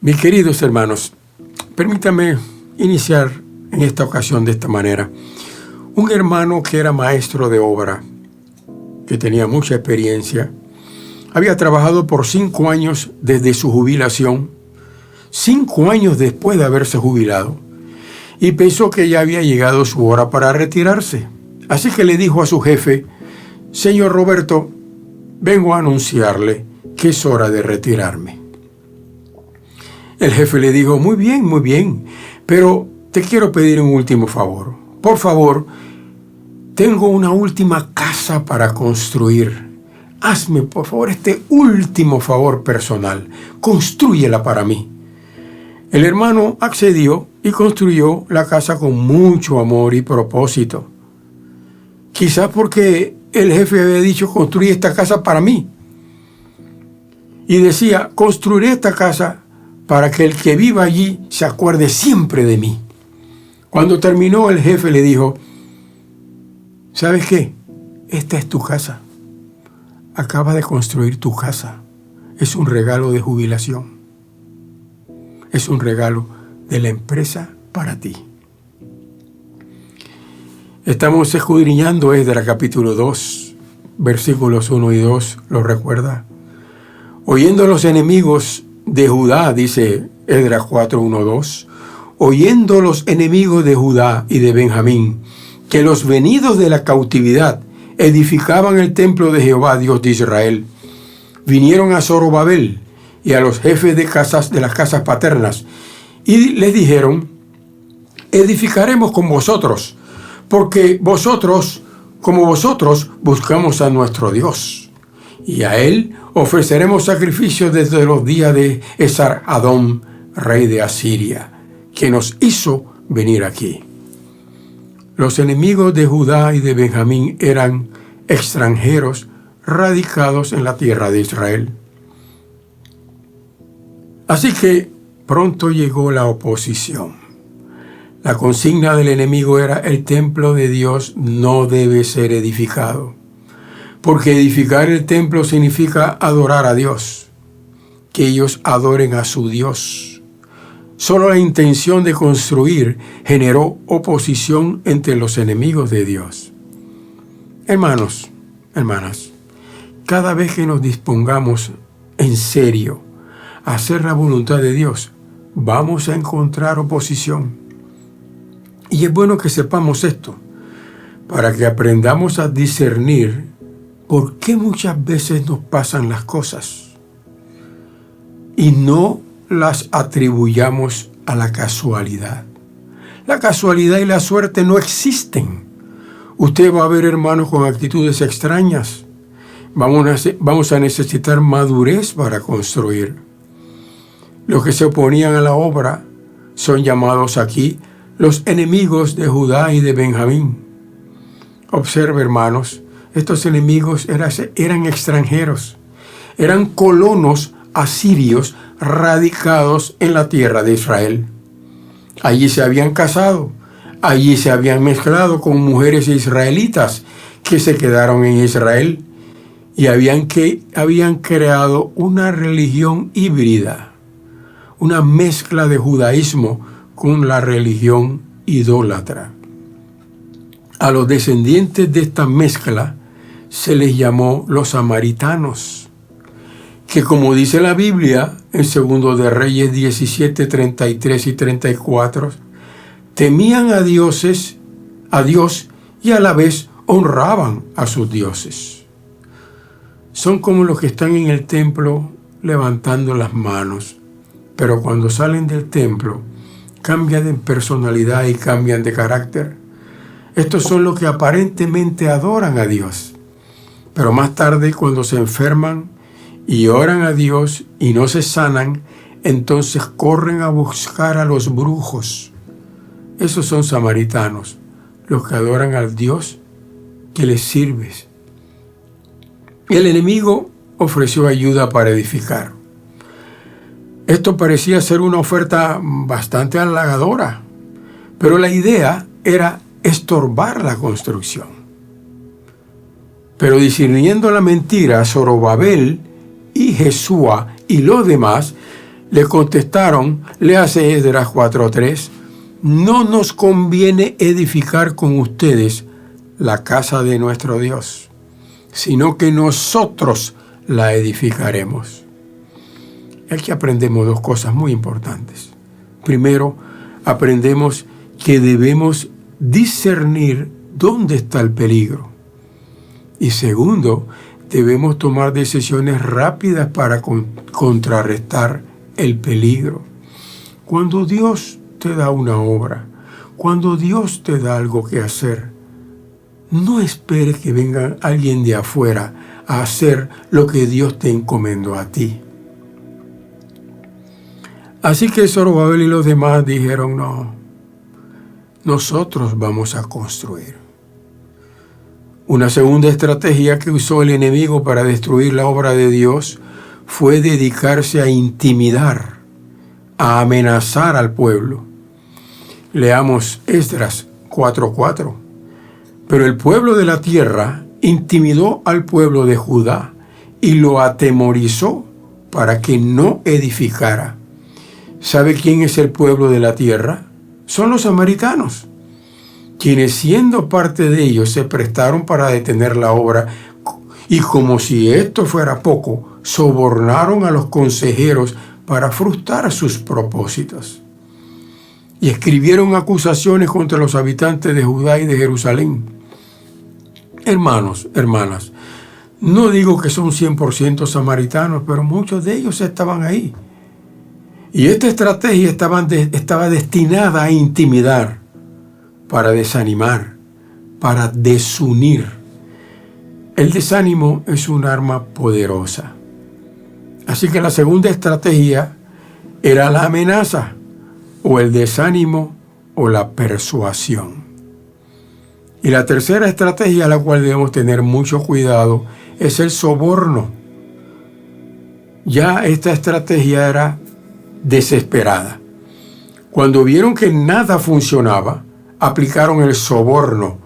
Mis queridos hermanos, permítame iniciar en esta ocasión de esta manera. Un hermano que era maestro de obra, que tenía mucha experiencia, había trabajado por 5 años desde su jubilación, 5 años después de haberse jubilado, y pensó que ya había llegado su hora para retirarse. Así que le dijo a su jefe: «Señor Roberto, vengo a anunciarle que es hora de retirarme». El jefe le dijo: muy bien, pero te quiero pedir un último favor. Por favor, tengo una última casa para construir. Hazme, por favor, este último favor personal. Constrúyela para mí. El hermano accedió y construyó la casa con mucho amor y propósito. Quizás porque el jefe había dicho: construye esta casa para mí. Y decía: construiré esta casa para que el que viva allí se acuerde siempre de mí. Cuando terminó, el jefe le dijo: ¿sabes qué? Esta es tu casa. Acabas de construir tu casa. Es un regalo de jubilación. Es un regalo de la empresa para ti. Estamos escudriñando Esdras capítulo 2, versículos 1 y 2. ¿Lo recuerda? Oyendo los enemigos de Judá, dice Esdras 4, 1, 2, oyendo los enemigos de Judá y de Benjamín, que los venidos de la cautividad edificaban el templo de Jehová, Dios de Israel, vinieron a Zorobabel y a los jefes de las casas paternas, y les dijeron: edificaremos con vosotros, porque vosotros, como vosotros, buscamos a nuestro Dios, y a él ofreceremos sacrificios desde los días de Esar-Adón, rey de Asiria, que nos hizo venir aquí. Los enemigos de Judá y de Benjamín eran extranjeros radicados en la tierra de Israel. Así que pronto llegó la oposición. La consigna del enemigo era: el templo de Dios no debe ser edificado, porque edificar el templo significa adorar a Dios, que ellos adoren a su Dios. Solo la intención de construir generó oposición entre los enemigos de Dios. Hermanos, hermanas, cada vez que nos dispongamos en serio a hacer la voluntad de Dios, vamos a encontrar oposición. Y es bueno que sepamos esto, para que aprendamos a discernir por qué muchas veces nos pasan las cosas y no las atribuyamos a la casualidad. La casualidad y la suerte no existen. Usted va a ver hermanos con actitudes extrañas. Vamos a necesitar madurez para construir. Los que se oponían a la obra son llamados aquí los enemigos de Judá y de Benjamín. Observe, hermanos, estos enemigos eran extranjeros, eran colonos asirios radicados en la tierra de Israel. Allí se habían casado, allí se habían mezclado con mujeres israelitas que se quedaron en Israel y habían creado una religión híbrida, una mezcla de judaísmo con la religión idólatra. A los descendientes de esta mezcla se les llamó los samaritanos, que, como dice la Biblia en 2 de Reyes 17, 33 y 34, temían a Dios y a la vez honraban a sus dioses. Son como los que están en el templo levantando las manos, pero cuando salen del templo cambian de personalidad y cambian de carácter. Estos son los que aparentemente adoran a Dios, pero más tarde, cuando se enferman y oran a Dios y no se sanan, entonces corren a buscar a los brujos. Esos son samaritanos, los que adoran al Dios que les sirve. El enemigo ofreció ayuda para edificar. Esto parecía ser una oferta bastante halagadora, pero la idea era estorbar la construcción. Pero discerniendo la mentira, Zorobabel y Jesúa y los demás Le contestaron, léase Esdras 4:3, no nos conviene edificar con ustedes la casa de nuestro Dios, sino que nosotros la edificaremos. Aquí aprendemos dos cosas muy importantes. Primero, aprendemos que debemos discernir dónde está el peligro. Y segundo, debemos tomar decisiones rápidas para contrarrestar el peligro. Cuando Dios te da una obra, cuando Dios te da algo que hacer, no esperes que venga alguien de afuera a hacer lo que Dios te encomendó a ti. Así que Zorobabel y los demás dijeron, no, nosotros vamos a construir. Una segunda estrategia que usó el enemigo para destruir la obra de Dios fue dedicarse a intimidar, a amenazar al pueblo. Leamos Esdras 4:4. Pero el pueblo de la tierra intimidó al pueblo de Judá y lo atemorizó para que no edificara. ¿Sabe quién es el pueblo de la tierra? Son los samaritanos, quienes siendo parte de ellos se prestaron para detener la obra y como si esto fuera poco, sobornaron a los consejeros para frustrar sus propósitos. Y escribieron acusaciones contra los habitantes de Judá y de Jerusalén. Hermanos, hermanas, no digo que son 100% samaritanos, pero muchos de ellos estaban ahí. Y esta estrategia estaba destinada a intimidar, para desanimar, para desunir. El desánimo es un arma poderosa. Así que la segunda estrategia era la amenaza, o el desánimo, o la persuasión. Y la tercera estrategia a la cual debemos tener mucho cuidado es el soborno. Ya esta estrategia era desesperada. Cuando vieron que nada funcionaba, aplicaron el soborno,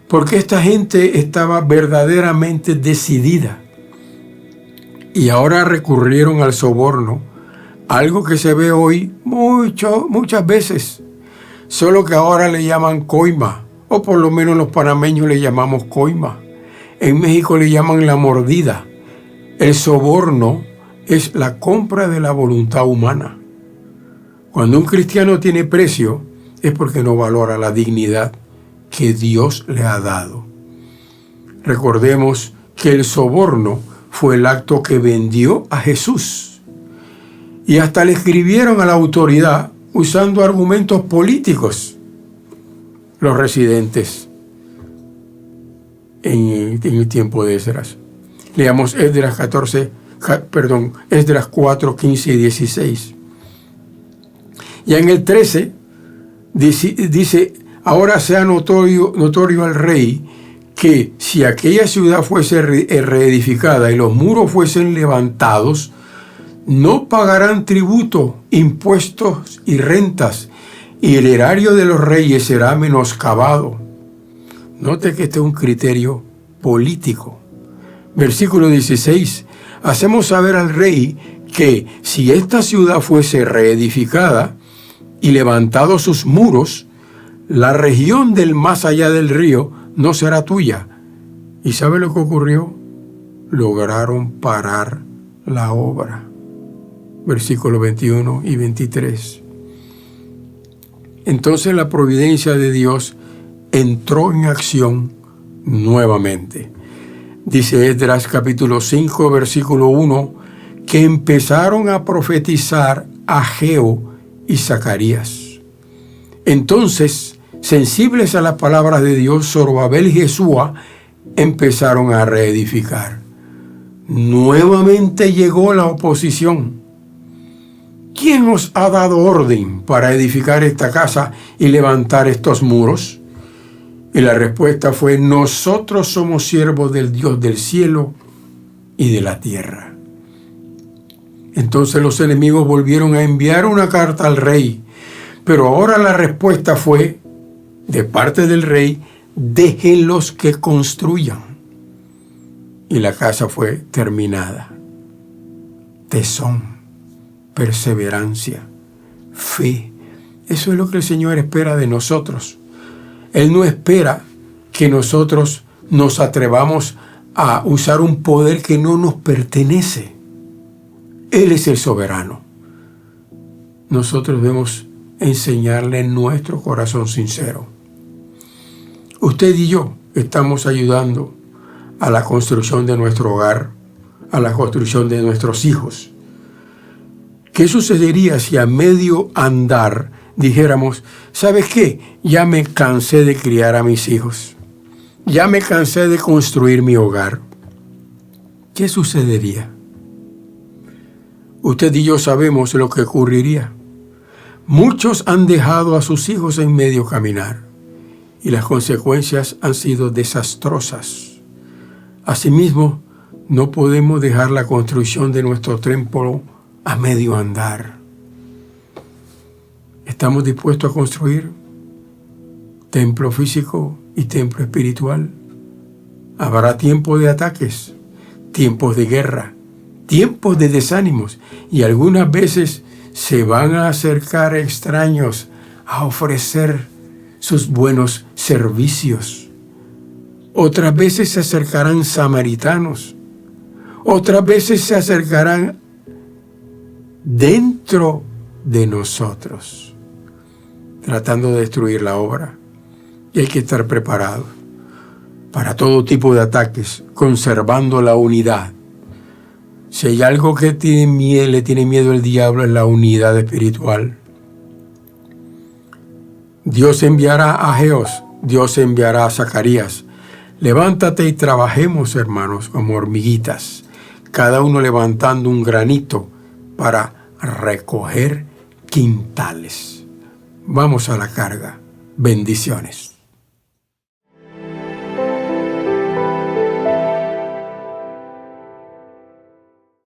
porque esta gente estaba verdaderamente decidida. Y ahora recurrieron al soborno, algo que se ve hoy muchas veces, solo que ahora le llaman coima, o por lo menos los panameños le llamamos coima. En México le llaman la mordida. El soborno es la compra de la voluntad humana. Cuando un cristiano tiene precio, es porque no valora la dignidad que Dios le ha dado. Recordemos que el soborno fue el acto que vendió a Jesús. Y hasta le escribieron a la autoridad usando argumentos políticos los residentes en el tiempo de Esdras. Leamos Esdras 4, 15 y 16. Ya en el 13 dice, ahora sea notorio al rey que si aquella ciudad fuese reedificada y los muros fuesen levantados, no pagarán tributo, impuestos y rentas, y el erario de los reyes será menoscabado. Note que este es un criterio político. Versículo 16. Hacemos saber al rey que si esta ciudad fuese reedificada y levantados sus muros, la región del más allá del río no será tuya. ¿Y sabe lo que ocurrió? Lograron parar la obra. Versículos 21 y 23. Entonces la providencia de Dios entró en acción nuevamente. Dice Esdras capítulo 5, versículo 1, que empezaron a profetizar Ageo y Zacarías. Entonces, sensibles a las palabras de Dios, Zorobabel y Jesúa empezaron a reedificar. Nuevamente llegó la oposición. ¿Quién os ha dado orden para edificar esta casa y levantar estos muros? Y la respuesta fue, nosotros somos siervos del Dios del cielo y de la tierra. Entonces los enemigos volvieron a enviar una carta al rey, pero ahora la respuesta fue, de parte del rey, déjenlos que construyan. Y la casa fue terminada. Tesón, perseverancia, fe. Eso es lo que el Señor espera de nosotros. Él no espera que nosotros nos atrevamos a usar un poder que no nos pertenece. Él es el soberano. Nosotros debemos enseñarle nuestro corazón sincero. Usted y yo estamos ayudando a la construcción de nuestro hogar, a la construcción de nuestros hijos. ¿Qué sucedería si a medio andar dijéramos, ¿sabes qué? Ya me cansé de criar a mis hijos. Ya me cansé de construir mi hogar. ¿Qué sucedería? Usted y yo sabemos lo que ocurriría. Muchos han dejado a sus hijos en medio caminar y las consecuencias han sido desastrosas. Asimismo, no podemos dejar la construcción de nuestro templo a medio andar. ¿Estamos dispuestos a construir templo físico y templo espiritual? Habrá tiempos de ataques, tiempos de guerra, tiempos de desánimos y algunas veces se van a acercar extraños a ofrecer sus buenos servicios. Otras veces se acercarán samaritanos. Otras veces se acercarán dentro de nosotros, tratando de destruir la obra. Y hay que estar preparado para todo tipo de ataques, conservando la unidad. Si hay algo que le tiene miedo el diablo, es la unidad espiritual. Dios enviará a Aggeos, Dios enviará a Zacarías. Levántate y trabajemos, hermanos, como hormiguitas, cada uno levantando un granito para recoger quintales. Vamos a la carga. Bendiciones.